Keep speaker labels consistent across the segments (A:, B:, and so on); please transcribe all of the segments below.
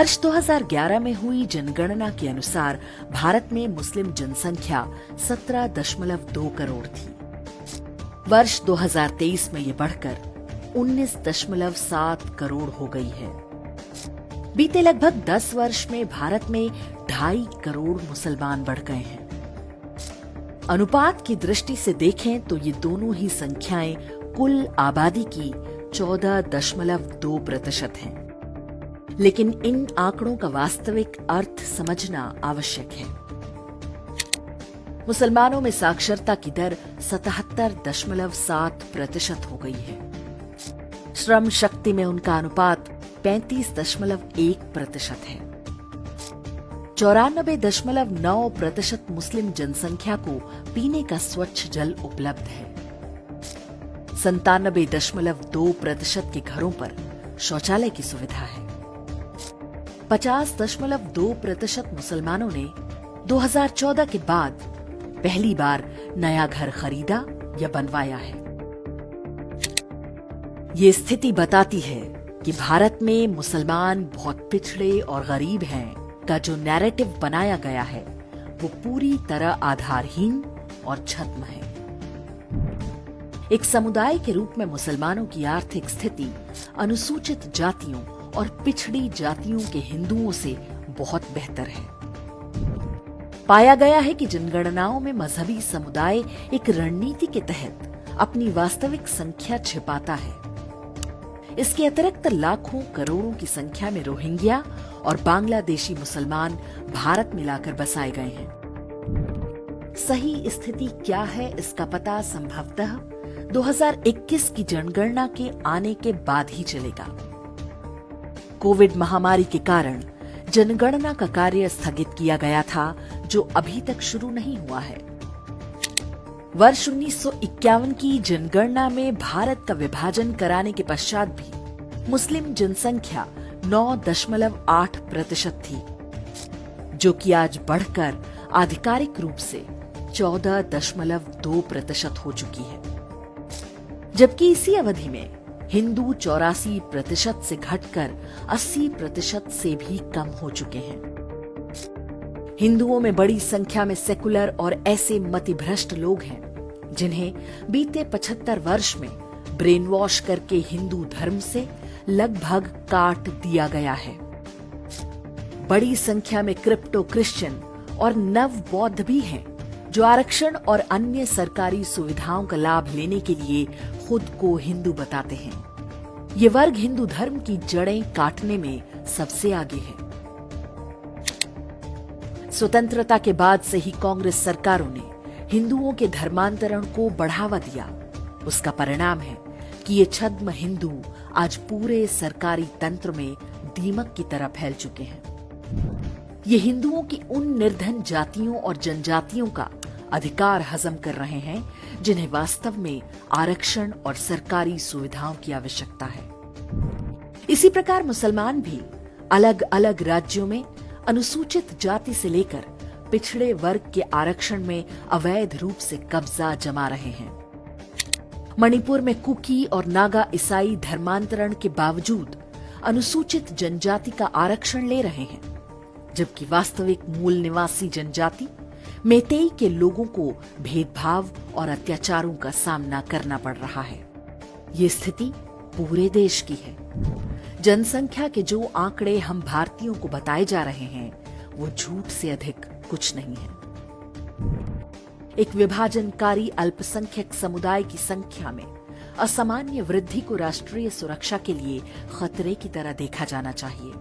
A: वर्ष 2011 में हुई जनगणना के अनुसार भारत में मुस्लिम जनसंख्या 17.2 करोड़ थी। वर्ष 2023 में ये बढ़कर 19.7 करोड़ हो गई है। बीते लगभग 10 वर्ष में भारत में 2.5 करोड़ मुसलमान बढ़ गए हैं। अनुपात की दृष्टि से देखें तो ये दोनों ही संख्याएं कुल आबादी की 14.2% हैं। लेकिन इन आंकड़ों का वास्तविक अर्थ समझना आवश्यक है। मुसलमानों में साक्षरता की दर 77.7% हो गई है। श्रम शक्ति में उनका अनुपात 35.1% है। 94.9% मुस्लिम जनसंख्या को पीने का स्वच्छ जल उपलब्ध है। 97.2% के घरों पर शौचालय की सुविधा है। 50.2% मुसलमानों ने 2014 के बाद पहली बार नया घर खरीदा या बनवाया है। ये स्थिति बताती है कि भारत में मुसलमान बहुत पिछड़े और गरीब हैं का जो नैरेटिव बनाया गया है वो पूरी तरह आधारहीन और छद्म है। एक समुदाय के रूप में मुसलमानों की आर्थिक स्थिति अनुसूचित जातियों और पिछड़ी जातियों के हिंदुओं से बहुत बेहतर है। पाया गया है कि जनगणनाओं में मजहबी समुदाय एक रणनीति के तहत अपनी वास्तविक संख्या छिपाता है। इसके अतिरिक्त लाखों करोड़ों की संख्या में रोहिंग्या और बांग्लादेशी मुसलमान भारत में लाकर बसाए गए हैं। सही स्थिति क्या है इसका पता संभवतः 2021 की जनगणना के आने के बाद ही चलेगा। कोविड महामारी के कारण जनगणना का कार्य स्थगित किया गया था, जो अभी तक शुरू नहीं हुआ है। वर्ष 1951 की जनगणना में भारत का विभाजन कराने के पश्चात भी मुस्लिम जनसंख्या 9.8% थी, जो कि आज बढ़कर आधिकारिक रूप से 14.2% हो चुकी है। जबकि इसी अवधि में हिंदू 84% से घटकर 80% से भी कम हो चुके हैं। हिंदुओं में बड़ी संख्या में सेकुलर और ऐसे मतिभ्रष्ट लोग हैं जिन्हें बीते 75 वर्ष में ब्रेन वॉश करके हिंदू धर्म से लगभग काट दिया गया है। बड़ी संख्या में क्रिप्टो क्रिश्चियन और नव बौद्ध भी हैं जो आरक्षण और अन्य सरकारी सुविधाओं का लाभ लेने के लिए खुद को हिंदू बताते हैं। ये वर्ग हिंदू धर्म की जड़ें काटने में सबसे आगे है। स्वतंत्रता के बाद से ही कांग्रेस सरकारों ने हिंदुओं के धर्मांतरण को बढ़ावा दिया। उसका परिणाम है कि ये छद्म हिंदू आज पूरे सरकारी तंत्र में दीमक की तरह फैल चुके हैं। ये हिंदुओं की उन निर्धन जातियों और जनजातियों का अधिकार हजम कर रहे हैं जिन्हें वास्तव में आरक्षण और सरकारी सुविधाओं की आवश्यकता है। इसी प्रकार मुसलमान भी अलग अलग राज्यों में अनुसूचित जाति से लेकर पिछड़े वर्ग के आरक्षण में अवैध रूप से कब्जा जमा रहे हैं। मणिपुर में कुकी और नागा ईसाई धर्मांतरण के बावजूद अनुसूचित जनजाति का आरक्षण ले रहे हैं, जबकि वास्तविक मूल निवासी जनजाति मेतेई के लोगों को भेदभाव और अत्याचारों का सामना करना पड़ रहा है। ये स्थिति पूरे देश की है। जनसंख्या के जो आंकड़े हम भारतीयों को बताए जा रहे हैं वो झूठ से अधिक कुछ नहीं है। एक विभाजनकारी अल्पसंख्यक समुदाय की संख्या में असामान्य वृद्धि को राष्ट्रीय सुरक्षा के लिए खतरे की तरह देखा जाना चाहिए।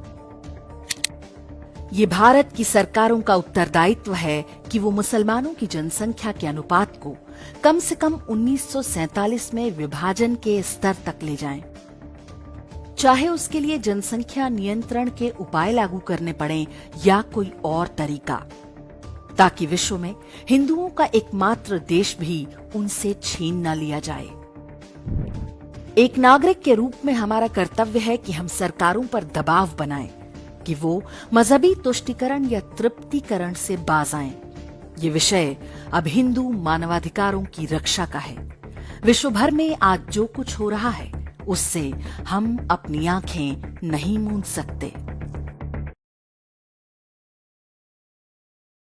A: ये भारत की सरकारों का उत्तरदायित्व है कि वो मुसलमानों की जनसंख्या के अनुपात को कम से कम 1947 में विभाजन के स्तर तक ले जाएं। चाहे उसके लिए जनसंख्या नियंत्रण के उपाय लागू करने पड़े या कोई और तरीका, ताकि विश्व में हिंदुओं का एकमात्र देश भी उनसे छीन न लिया जाए। एक नागरिक के रूप में हमारा कर्तव्य है कि हम सरकारों पर दबाव बनाएं कि वो मजहबी तुष्टीकरण या तृप्तिकरण से बाज आएं। ये विषय अब हिंदू मानवाधिकारों की रक्षा का है। विश्व भर में आज जो कुछ हो रहा है उससे हम अपनी आंखें नहीं मूंद सकते।